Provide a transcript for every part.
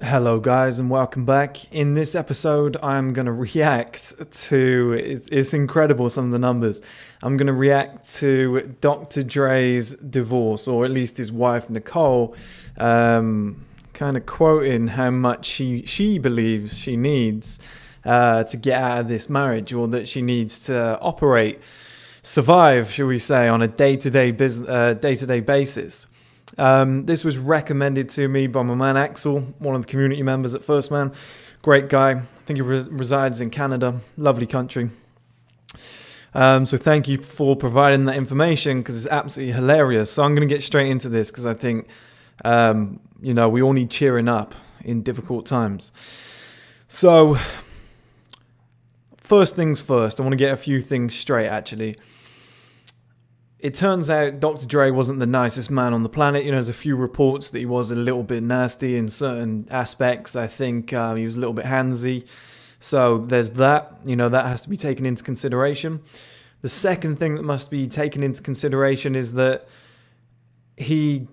Hello guys and welcome back. In this episode I'm going to react to, it's incredible some of the numbers. I'm going to react to Dr. Dre's divorce, or at least his wife Nicole, kind of quoting how much she believes she needs to get out of this marriage, or that she needs to survive, shall we say, on a day-to-day basis. This was recommended to me by my man Axel, one of the community members at 1STMAN. Great guy. I think he resides in Canada. Lovely country. So thank you for providing that information, because it's absolutely hilarious. So I'm going to get straight into this because I think, we all need cheering up in difficult times. So first things first, I want to get a few things straight actually. It turns out Dr. Dre wasn't the nicest man on the planet. There's a few reports that he was a little bit nasty in certain aspects. I think he was a little bit handsy. So there's that. That has to be taken into consideration. The second thing that must be taken into consideration is that he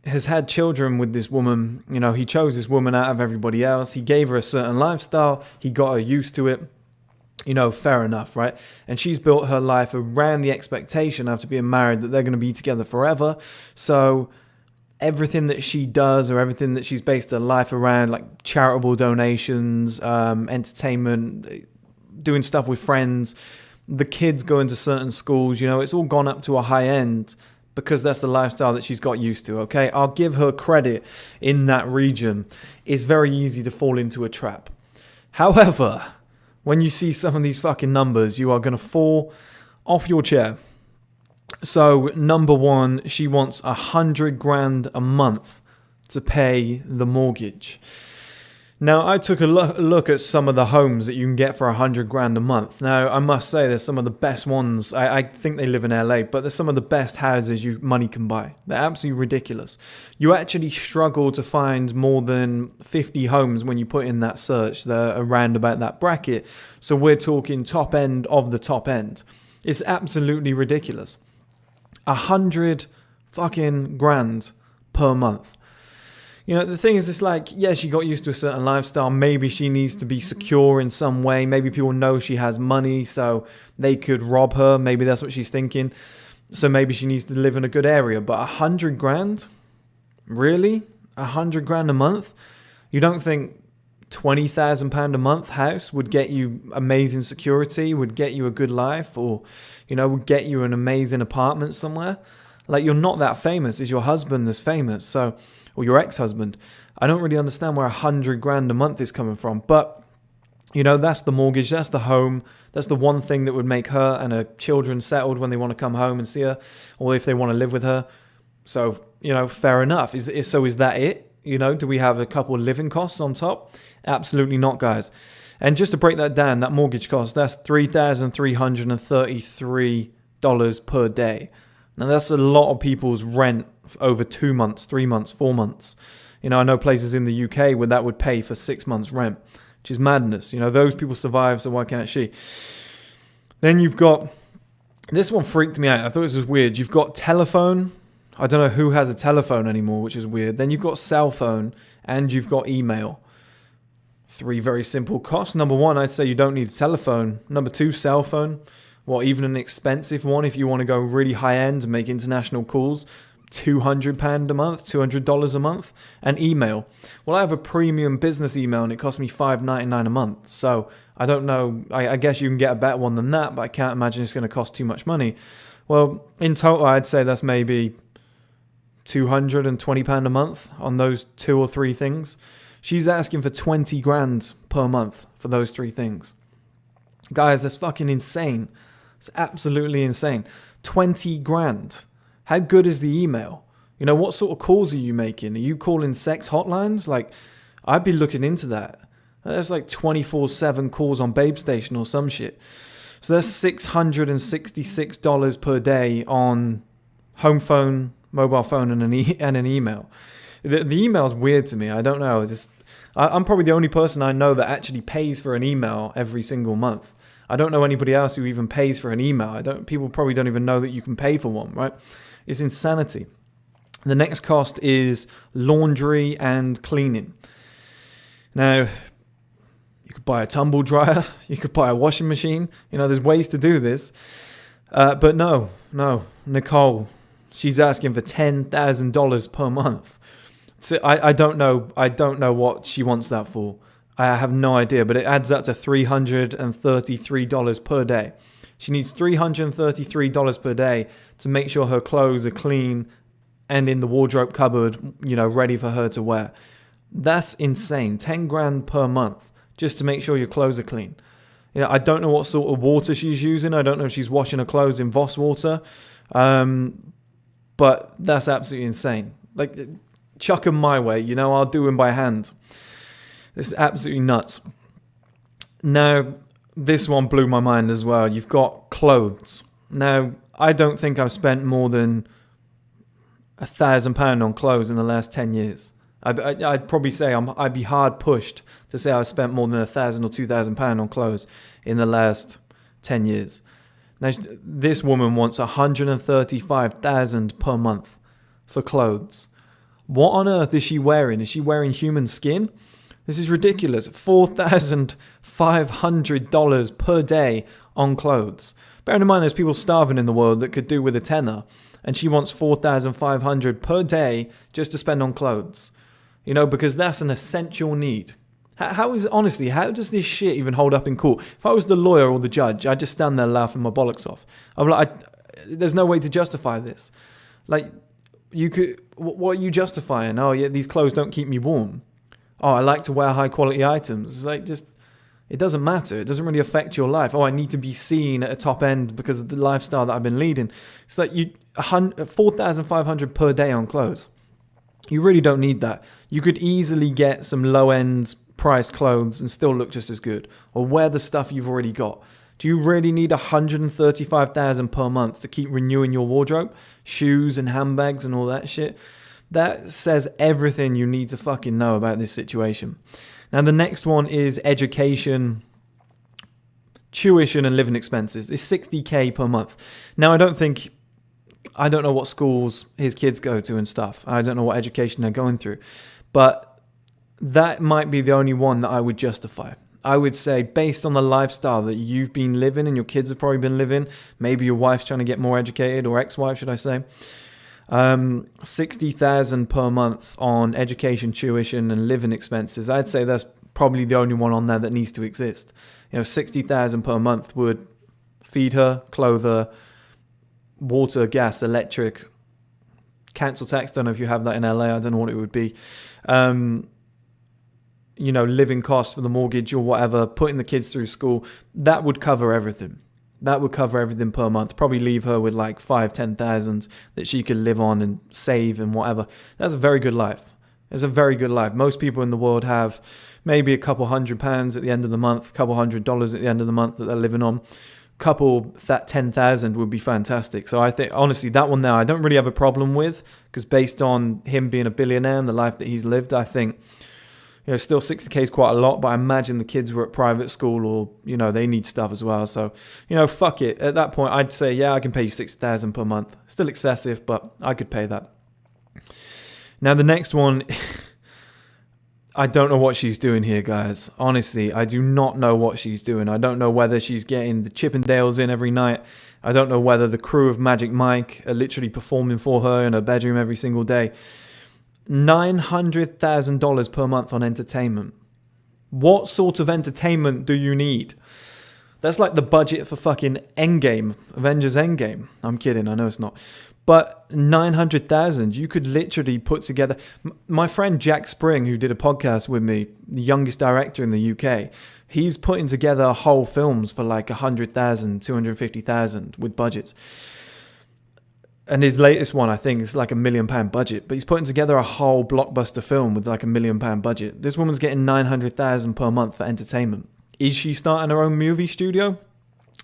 has had children with this woman. He chose this woman out of everybody else. He gave her a certain lifestyle. He got her used to it. Fair enough, right? And she's built her life around the expectation after being married that they're going to be together forever. So everything that she does, or everything that she's based her life around, like charitable donations, entertainment, doing stuff with friends, the kids going to certain schools, it's all gone up to a high end because that's the lifestyle that she's got used to, okay? I'll give her credit in that region. It's very easy to fall into a trap. However, when you see some of these fucking numbers, you are going to fall off your chair. So, number one, she wants $100,000 a month to pay the mortgage. Now, I took a look at some of the homes that you can get for $100,000 a month. Now, I must say, there's some of the best ones. I think they live in LA, but there's some of the best houses money can buy. They're absolutely ridiculous. You actually struggle to find more than 50 homes when you put in that search that are around about that bracket. So we're talking top end of the top end. It's absolutely ridiculous. 100 fucking grand per month. The thing is, it's like, yeah, she got used to a certain lifestyle. Maybe she needs to be secure in some way. Maybe people know she has money, so they could rob her. Maybe that's what she's thinking. So maybe she needs to live in a good area. But 100 grand? Really? 100 grand a month? You don't think £20,000 a month house would get you amazing security, would get you a good life, or, would get you an amazing apartment somewhere? Like, you're not that famous. It's your husband that's famous, or your ex-husband. I don't really understand where 100 grand a month is coming from. But, that's the mortgage, that's the home, that's the one thing that would make her and her children settled when they want to come home and see her, or if they want to live with her. So, fair enough. Is that it? Do we have a couple of living costs on top? Absolutely not, guys. And just to break that down, that mortgage cost, that's $3,333 per day. Now, that's a lot of people's rent over 2 months, 3 months, 4 months. I know places in the UK where that would pay for 6 months' rent, which is madness. Those people survive, so why can't she? Then you've got, this one freaked me out. I thought this was weird. You've got telephone. I don't know who has a telephone anymore, which is weird. Then you've got cell phone, and you've got email. 3 very simple costs. Number one, I'd say you don't need a telephone. Number 2, cell phone. Even an expensive one if you want to go really high end and make international calls. £200 a month, $200 a month. And email. Well, I have a premium business email and it costs me $5.99 a month. So I don't know. I guess you can get a better one than that, but I can't imagine it's going to cost too much money. Well, in total, I'd say that's maybe £220 a month on those 2 or 3 things. She's asking for 20 grand per month for those 3 things. Guys, that's fucking insane. It's absolutely insane. 20 grand. How good is the email? What sort of calls are you making? Are you calling sex hotlines? Like, I'd be looking into that. That's like 24/7 calls on Babe Station or some shit. So that's $666 per day on home phone, mobile phone, and an email. The email's weird to me. I don't know. I'm probably the only person I know that actually pays for an email every single month. I don't know anybody else who even pays for an email. People probably don't even know that you can pay for one, right? It's insanity. The next cost is laundry and cleaning. Now, you could buy a tumble dryer, you could buy a washing machine. There's ways to do this. But no, Nicole, she's asking for $10,000 per month. So I don't know what she wants that for. I have no idea, but it adds up to $333 per day. She needs $333 per day to make sure her clothes are clean and in the wardrobe cupboard, ready for her to wear. That's insane. 10 grand per month just to make sure your clothes are clean. I don't know what sort of water she's using. I don't know if she's washing her clothes in Voss water. But that's absolutely insane. Like, chuck them my way, I'll do them by hand. This is absolutely nuts. Now, this one blew my mind as well. You've got clothes. Now, I don't think I've spent more than £1,000 on clothes in the last 10 years. I'd probably say I'd be hard pushed to say I've spent more than £1,000 or £2,000 on clothes in the last 10 years. Now, this woman wants $135,000 per month for clothes. What on earth is she wearing? Is she wearing human skin? This is ridiculous. $4,500 per day on clothes. Bearing in mind there's people starving in the world that could do with a tenner, and she wants $4,500 per day just to spend on clothes. Because that's an essential need. How does this shit even hold up in court? If I was the lawyer or the judge, I'd just stand there laughing my bollocks off. I'm like, there's no way to justify this. Like, what are you justifying? Oh yeah, these clothes don't keep me warm. Oh, I like to wear high quality items. It's like, it doesn't matter. It doesn't really affect your life. Oh, I need to be seen at a top end because of the lifestyle that I've been leading. It's like $4,500 per day on clothes. You really don't need that. You could easily get some low end price clothes and still look just as good, or wear the stuff you've already got. Do you really need $135,000 per month to keep renewing your wardrobe, shoes and handbags and all that shit? That says everything you need to fucking know about this situation. Now, the next one is education, tuition and living expenses. It's $60,000 per month. Now, I don't know what schools his kids go to and stuff. I don't know what education they're going through. But that might be the only one that I would justify. I would say, based on the lifestyle that you've been living and your kids have probably been living, maybe your wife's trying to get more educated, or ex-wife, should I say, $60,000 per month on education, tuition and living expenses. I'd say that's probably the only one on there that needs to exist. $60,000 per month would feed her, clothe her, water, gas, electric, council tax. Don't know if you have that in LA. I don't know what it would be. Living costs for the mortgage or whatever, putting the kids through school. That would cover everything. That would cover everything per month. Probably leave her with like 5,000-10,000 that she could live on and save and whatever. That's a very good life. It's a very good life. Most people in the world have maybe a couple £100 at the end of the month, couple $100 at the end of the month that they're living on. That 10,000 would be fantastic. So I think, honestly, that one there I don't really have a problem with, because based on him being a billionaire and the life that he's lived, I think, still $60,000 is quite a lot, but I imagine the kids were at private school, or, they need stuff as well. So, fuck it. At that point, I'd say, yeah, I can pay you $60,000 per month. Still excessive, but I could pay that. Now, the next one, I don't know what she's doing here, guys. Honestly, I do not know what she's doing. I don't know whether she's getting the Chippendales in every night. I don't know whether the crew of Magic Mike are literally performing for her in her bedroom every single day. $900,000 per month on entertainment. What sort of entertainment do you need? That's like the budget for fucking Endgame, Avengers Endgame. I'm kidding, I know it's not. But 900,000, you could literally put together. My friend Jack Spring, who did a podcast with me, the youngest director in the UK, he's putting together whole films for like 100,000, 250,000 with budgets. And his latest one, I think, is like £1 million budget. But he's putting together a whole blockbuster film with like £1 million budget. This woman's getting 900,000 per month for entertainment. Is she starting her own movie studio?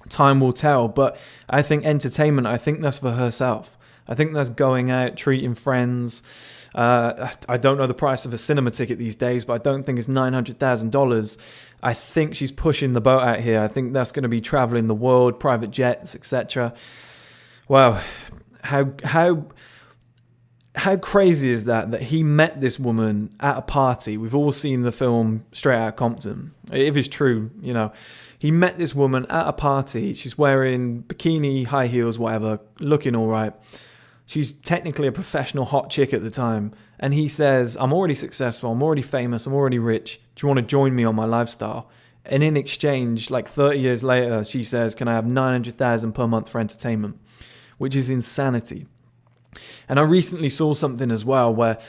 Time will tell. But I think entertainment, I think that's for herself. I think that's going out, treating friends. I don't know the price of a cinema ticket these days, but I don't think it's $900,000. I think she's pushing the boat out here. I think that's going to be traveling the world, private jets, etc. Wow. How how crazy is that he met this woman at a party? We've all seen the film Straight Outta Compton. If it's true, you know, he met this woman at a party. She's wearing bikini, high heels, whatever, looking all right. She's technically a professional hot chick at the time. And he says, I'm already successful, I'm already famous, I'm already rich. Do you want to join me on my lifestyle? And in exchange, like 30 years later, she says, can I have $900,000 per month for entertainment? Which is insanity. And I recently saw something as well where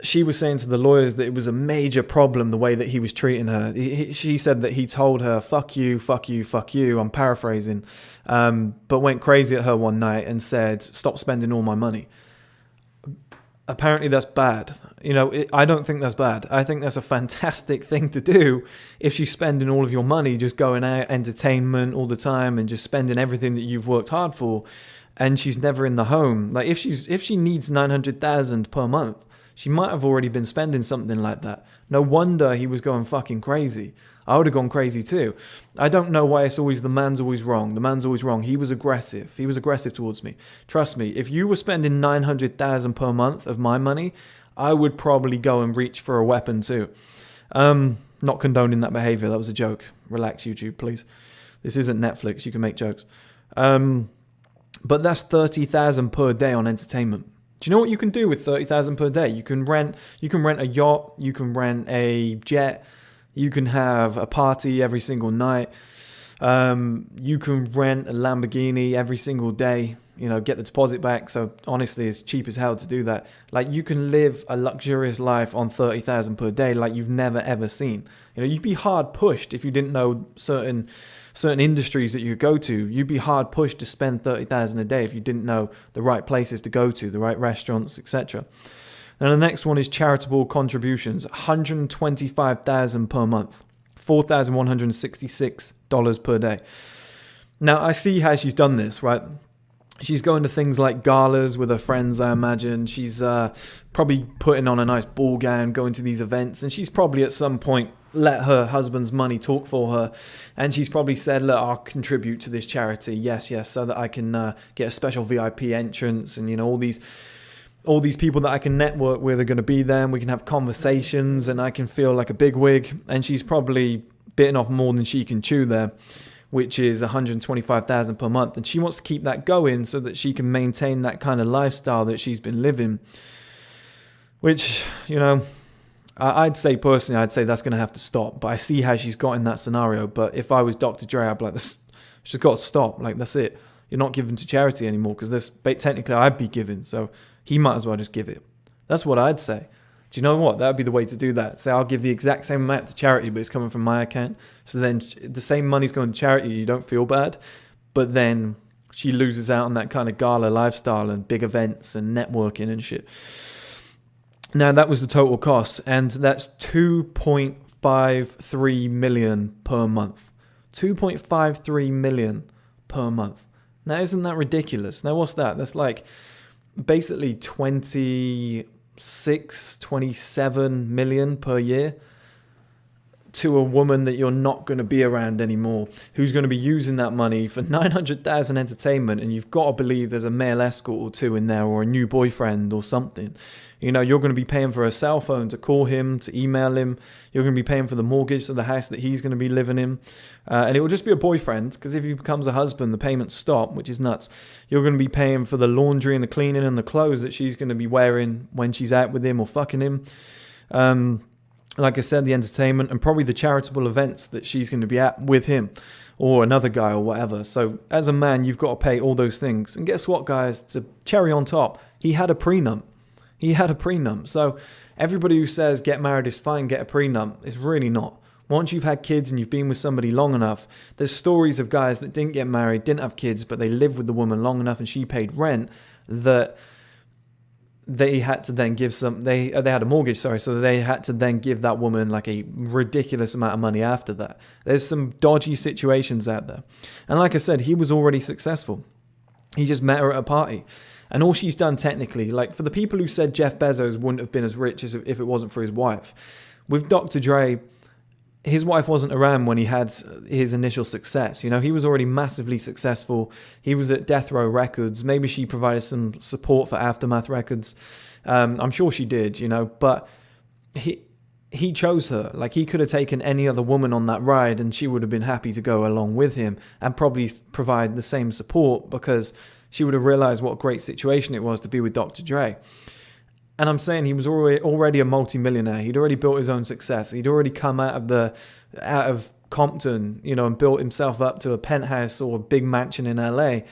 she was saying to the lawyers that it was a major problem the way that he was treating her. She said that he told her, fuck you, fuck you, fuck you. I'm paraphrasing. But went crazy at her one night and said, stop spending all my money. Apparently that's bad. You know, I don't think that's bad. I think that's a fantastic thing to do if she's spending all of your money just going out, entertainment all the time and just spending everything that you've worked hard for. And she's never in the home. Like if she needs $900,000 per month, she might have already been spending something like that. No wonder he was going fucking crazy. I would have gone crazy too. I don't know why it's always the man's always wrong. The man's always wrong. He was aggressive. He was aggressive towards me. Trust me, if you were spending $900,000 per month of my money, I would probably go and reach for a weapon too. Not condoning that behavior. That was a joke. Relax, YouTube, please. This isn't Netflix. You can make jokes. But that's $30,000 per day on entertainment. Do you know what you can do with $30,000 per day? You can rent a yacht, you can rent a jet, you can have a party every single night. You can rent a Lamborghini every single day, you know, get the deposit back. So honestly, it's cheap as hell to do that. Like you can live a luxurious life on $30,000 per day like you've never ever seen. You know, you'd be hard pushed if you didn't know certain industries that you could go to. You'd be hard pushed to spend $30,000 a day if you didn't know the right places to go to, the right restaurants, etc. And the next one is charitable contributions, $125,000 per month, $4,166 per day. Now I see how she's done this, right? She's going to things like galas with her friends, I imagine. She's probably putting on a nice ball gown, going to these events, and she's probably at some point let her husband's money talk for her, and she's probably said, look, I'll contribute to this charity, yes, so that I can get a special VIP entrance, and you know, all these people that I can network with are going to be there, and we can have conversations, and I can feel like a bigwig. And she's probably bitten off more than she can chew there, which is $125,000 per month, and she wants to keep that going so that she can maintain that kind of lifestyle that she's been living, which, you know, I'd say personally, that's going to have to stop. But I see how she's got in that scenario. But if I was Dr. Dre, I'd be like, this, she's got to stop. Like, that's it. You're not giving to charity anymore, because this technically I'd be giving. So he might as well just give it. That's what I'd say. Do you know what? That would be the way to do that. Say, I'll give the exact same amount to charity, but it's coming from my account. So then the same money's going to charity. You don't feel bad. But then she loses out on that kind of gala lifestyle and big events and networking and shit. Now, that was the total cost, and that's $2.53 million per month. $2.53 million per month. Now, isn't that ridiculous? Now, what's that? That's like basically 27 million per year to a woman that you're not going to be around anymore, who's going to be using that money for $900,000 entertainment, and you've got to believe there's a male escort or two in there, or a new boyfriend or something. You know, you're going to be paying for a cell phone to call him, to email him. You're going to be paying for the mortgage of the house that he's going to be living in. And it will just be a boyfriend, because if he becomes a husband, the payments stop, which is nuts. You're going to be paying for the laundry and the cleaning and the clothes that she's going to be wearing when she's out with him or fucking him. Like I said, the entertainment and probably the charitable events that she's going to be at with him or another guy or whatever. So as a man, you've got to pay all those things. And guess what, guys? To cherry on top, he had a prenup. So everybody who says get married is fine, get a prenup, is really not. Once you've had kids and you've been with somebody long enough, there's stories of guys that didn't get married, didn't have kids, but they lived with the woman long enough and she paid rent, that they had to then give they had a mortgage, so they had to then give that woman like a ridiculous amount of money after that. There's some dodgy situations out there. And like I said, he was already successful. He just met her at a party. And all she's done technically, like for the people who said Jeff Bezos wouldn't have been as rich as if it wasn't for his wife, with Dr. Dre, his wife wasn't around when he had his initial success. You know, he was already massively successful. He was at Death Row Records. Maybe she provided some support for Aftermath Records. I'm sure she did, you know, but he chose her. Like, he could have taken any other woman on that ride and she would have been happy to go along with him and probably provide the same support, because she would have realized what a great situation it was to be with Dr. Dre. And I'm saying he was already a multi-millionaire. He'd already built his own success. He'd already come out of Compton, you know, and built himself up to a penthouse or a big mansion in LA.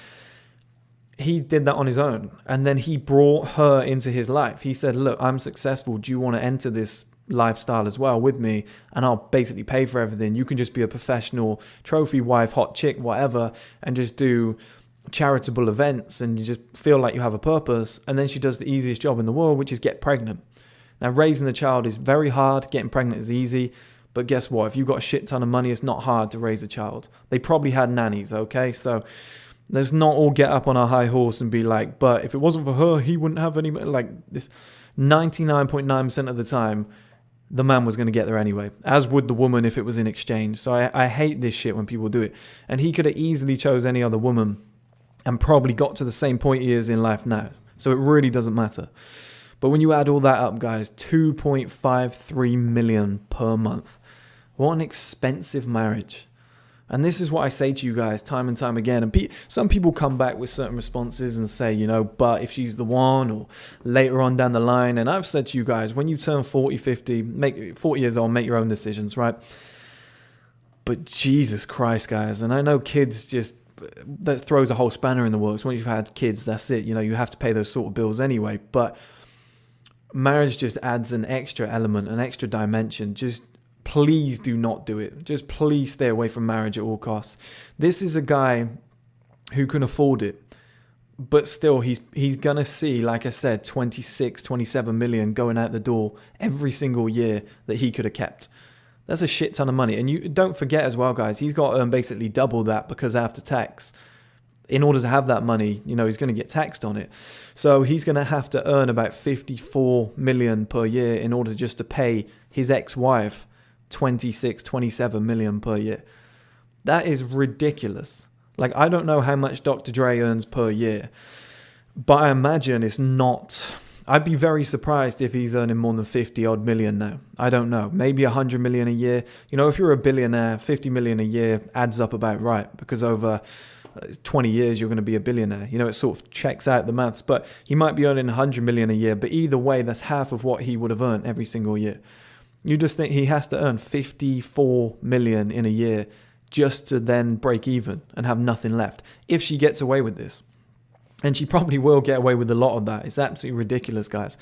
He did that on his own. And then he brought her into his life. He said, look, I'm successful. Do you want to enter this lifestyle as well with me? And I'll basically pay for everything. You can just be a professional trophy wife, hot chick, whatever, and just do charitable events, and you just feel like you have a purpose. And then she does the easiest job in the world, which is get pregnant. Now, raising a child is very hard. Getting pregnant is easy. But guess what? If you've got a shit ton of money, it's not hard to raise a child. They probably had nannies, okay? So let's not all get up on our high horse and be like, but if it wasn't for her, he wouldn't have any. Like, this 99.9% of the time, the man was going to get there anyway, as would the woman if it was in exchange. So I hate this shit when people do it. And he could have easily chose any other woman and probably got to the same point he is in life now. So it really doesn't matter. But when you add all that up, guys, 2.53 million per month. What an expensive marriage. And this is what I say to you guys time and time again. And some people come back with certain responses and say, you know, but if she's the one, or later on down the line. And I've said to you guys, when you turn 40, 50, make 40 years old, make your own decisions, right? But Jesus Christ, guys. And I know kids just, that throws a whole spanner in the works. Once you've had kids, that's it. You know, you have to pay those sort of bills anyway. But marriage just adds an extra element, an extra dimension. Just please do not do it. Just please stay away from marriage at all costs. This is a guy who can afford it, but still he's gonna see, like I said, 26, 27 million going out the door every single year that he could have kept. That's a shit ton of money. And you don't forget as well, guys, he's got to earn basically double that, because after tax, in order to have that money, you know, he's going to get taxed on it. So he's going to have to earn about 54 million per year in order just to pay his ex-wife 26, 27 million per year. That is ridiculous. Like, I don't know how much Dr. Dre earns per year, but I imagine it's not. I'd be very surprised if he's earning more than 50 odd million now. I don't know. Maybe 100 million a year. You know, if you're a billionaire, 50 million a year adds up about right, because over 20 years, you're going to be a billionaire. You know, it sort of checks out the maths, but he might be earning 100 million a year. But either way, that's half of what he would have earned every single year. You just think he has to earn 54 million in a year just to then break even and have nothing left, if she gets away with this. And she probably will get away with a lot of that. It's absolutely ridiculous, guys.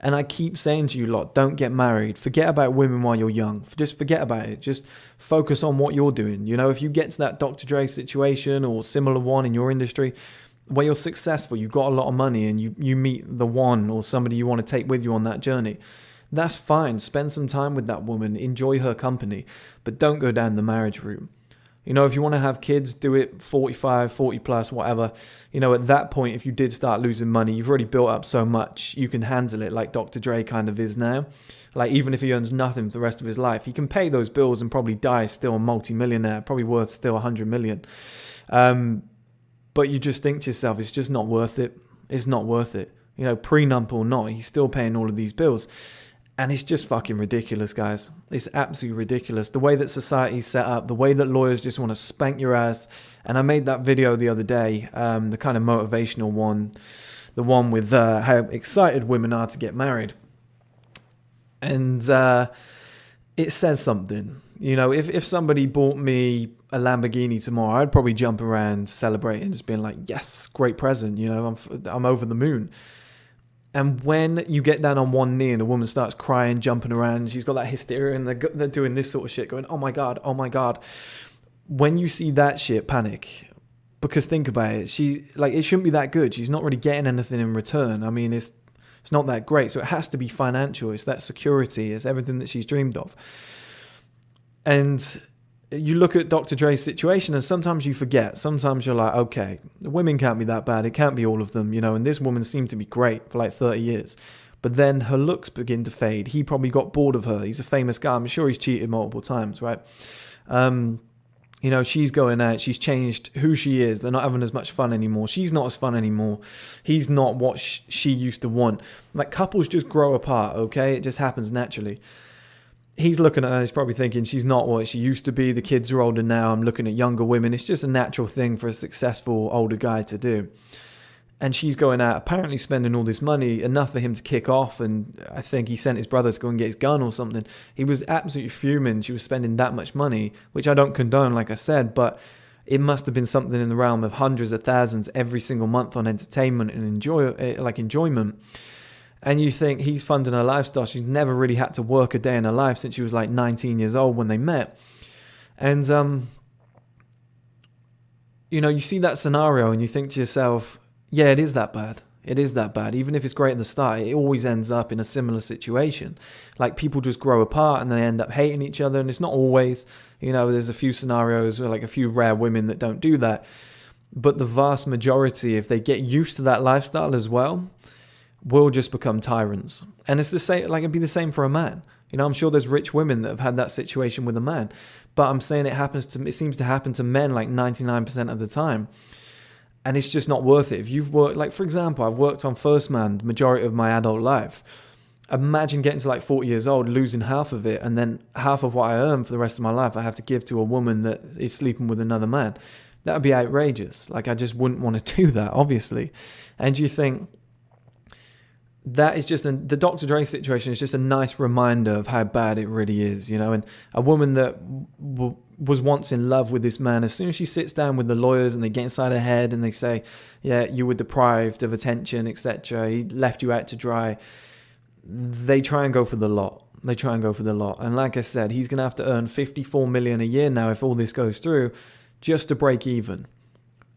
And I keep saying to you lot, don't get married. Forget about women while you're young. Just forget about it. Just focus on what you're doing. You know, if you get to that Dr. Dre situation or similar one in your industry where you're successful, you've got a lot of money, and you meet the one or somebody you want to take with you on that journey, that's fine. Spend some time with that woman. Enjoy her company. But don't go down the marriage route. You know, if you want to have kids, do it 45, 40 plus, whatever. You know, at that point, if you did start losing money, you've already built up so much, you can handle it like Dr. Dre kind of is now. Like, even if he earns nothing for the rest of his life, he can pay those bills and probably die still a multi-millionaire, probably worth still 100 million. But you just think to yourself, it's just not worth it. It's not worth it. You know, prenup or not, he's still paying all of these bills. And it's just fucking ridiculous, guys. It's absolutely ridiculous. The way that society's set up, the way that lawyers just want to spank your ass. And I made that video the other day, the kind of motivational one, the one with how excited women are to get married. And it says something. You know, if somebody bought me a Lamborghini tomorrow, I'd probably jump around celebrating, just being like, yes, great present. You know, I'm over the moon. And when you get down on one knee and a woman starts crying, jumping around, she's got that hysteria and they're doing this sort of shit, going, oh my God, oh my God. When you see that shit, panic. Because think about it, it shouldn't be that good. She's not really getting anything in return. I mean, it's not that great. So it has to be financial. It's that security. It's everything that she's dreamed of. And you look at Dr. Dre's situation and sometimes you forget. Sometimes you're like, okay, the women can't be that bad. It can't be all of them, you know, and this woman seemed to be great for like 30 years. But then her looks begin to fade. He probably got bored of her. He's a famous guy. I'm sure he's cheated multiple times, right? She's going out. She's changed who she is. They're not having as much fun anymore. She's not as fun anymore. He's not what she used to want. Like, couples just grow apart, okay? It just happens naturally. He's looking at her, he's probably thinking she's not what she used to be. The kids are older now. I'm looking at younger women. It's just a natural thing for a successful older guy to do. And she's going out, apparently spending all this money, enough for him to kick off. And I think he sent his brother to go and get his gun or something. He was absolutely fuming. She was spending that much money, which I don't condone, like I said, but it must have been something in the realm of hundreds of thousands every single month on entertainment and enjoyment. And you think he's funding her lifestyle. She's never really had to work a day in her life since she was like 19 years old when they met. And, you see that scenario and you think to yourself, yeah, it is that bad. It is that bad. Even if it's great at the start, it always ends up in a similar situation. Like, people just grow apart and they end up hating each other. And it's not always, there's a few scenarios where, like, a few rare women that don't do that. But the vast majority, if they get used to that lifestyle as well, will just become tyrants. And it's the same, like, it'd be the same for a man. I'm sure there's rich women that have had that situation with a man. But I'm saying it seems to happen to men like 99% of the time. And it's just not worth it. If you've worked, like, for example, I've worked on 1STMAN the majority of my adult life. Imagine getting to like 40 years old, losing half of it, and then half of what I earn for the rest of my life I have to give to a woman that is sleeping with another man. That would be outrageous. Like, I just wouldn't want to do that, obviously. And you think that is just the Dr. Dre situation is just a nice reminder of how bad it really is, and a woman that was once in love with this man, as soon as she sits down with the lawyers and they get inside her head and they say, yeah, you were deprived of attention, etc., he left you out to dry, they try and go for the lot. And like I said, he's going to have to earn $54 million a year now if all this goes through, just to break even.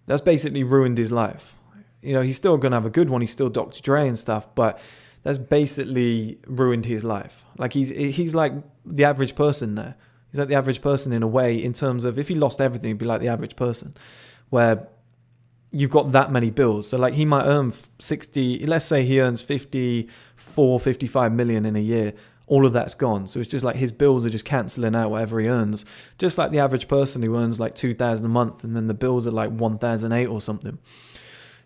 That's basically ruined his life. He's still going to have a good one. He's still Dr. Dre and stuff, but that's basically ruined his life. Like, he's like the average person there. He's like the average person in a way, in terms of if he lost everything, he'd be like the average person, where you've got that many bills. So, like, he might earn 60, let's say he earns 54, 55 million in a year. All of that's gone. So it's just like his bills are just cancelling out whatever he earns. Just like the average person who earns like 2,000 a month and then the bills are like 1,008 or something.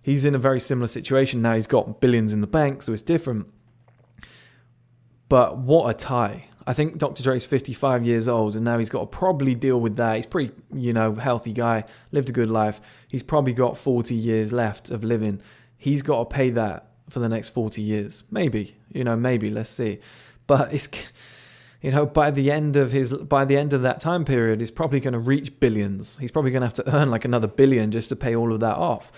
He's in a very similar situation now. He's got billions in the bank, so it's different. But what a tie. I think Dr. Dre's 55 years old, and now he's got to probably deal with that. He's pretty, healthy guy, lived a good life. He's probably got 40 years left of living. He's got to pay that for the next 40 years. Maybe, let's see. But it's, by the end of that time period, he's probably going to reach billions. He's probably going to have to earn like another billion just to pay all of that off.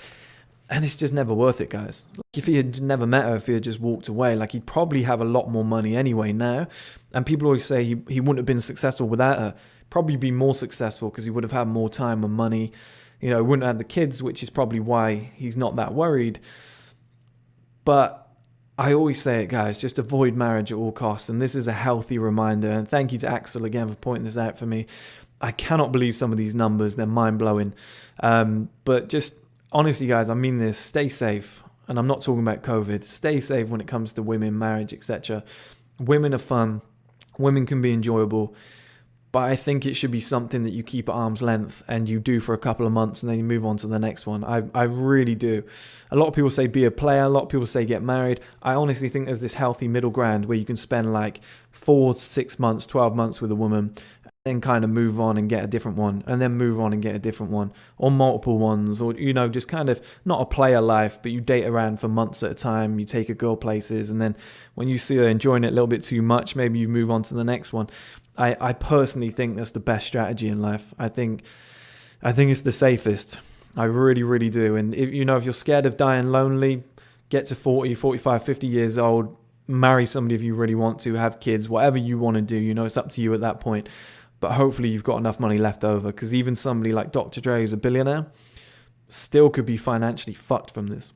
And it's just never worth it, guys. Like, if he had never met her, if he had just walked away, like, he'd probably have a lot more money anyway now. And people always say he wouldn't have been successful without her. Probably be more successful because he would have had more time and money. He wouldn't have the kids, which is probably why he's not that worried. But I always say it, guys, just avoid marriage at all costs. And this is a healthy reminder. And thank you to Axel again for pointing this out for me. I cannot believe some of these numbers. They're mind-blowing. But just honestly, guys, I mean this. Stay safe. And I'm not talking about COVID. Stay safe when it comes to women, marriage, etc. Women are fun. Women can be enjoyable. But I think it should be something that you keep at arm's length and you do for a couple of months and then you move on to the next one. I really do. A lot of people say be a player. A lot of people say get married. I honestly think there's this healthy middle ground where you can spend like 4 to 6 months, 12 months with a woman, then kind of move on and get a different one, and then move on and get a different one, or multiple ones, or, just kind of not a player life, but you date around for months at a time, you take a girl places, and then when you see her enjoying it a little bit too much, maybe you move on to the next one. I personally think that's the best strategy in life. I think it's the safest. I really, really do. And if you're scared of dying lonely, get to 40, 45, 50 years old, marry somebody if you really want to, have kids, whatever you want to do, it's up to you at that point. But hopefully you've got enough money left over, because even somebody like Dr. Dre, who's a billionaire, still could be financially fucked from this.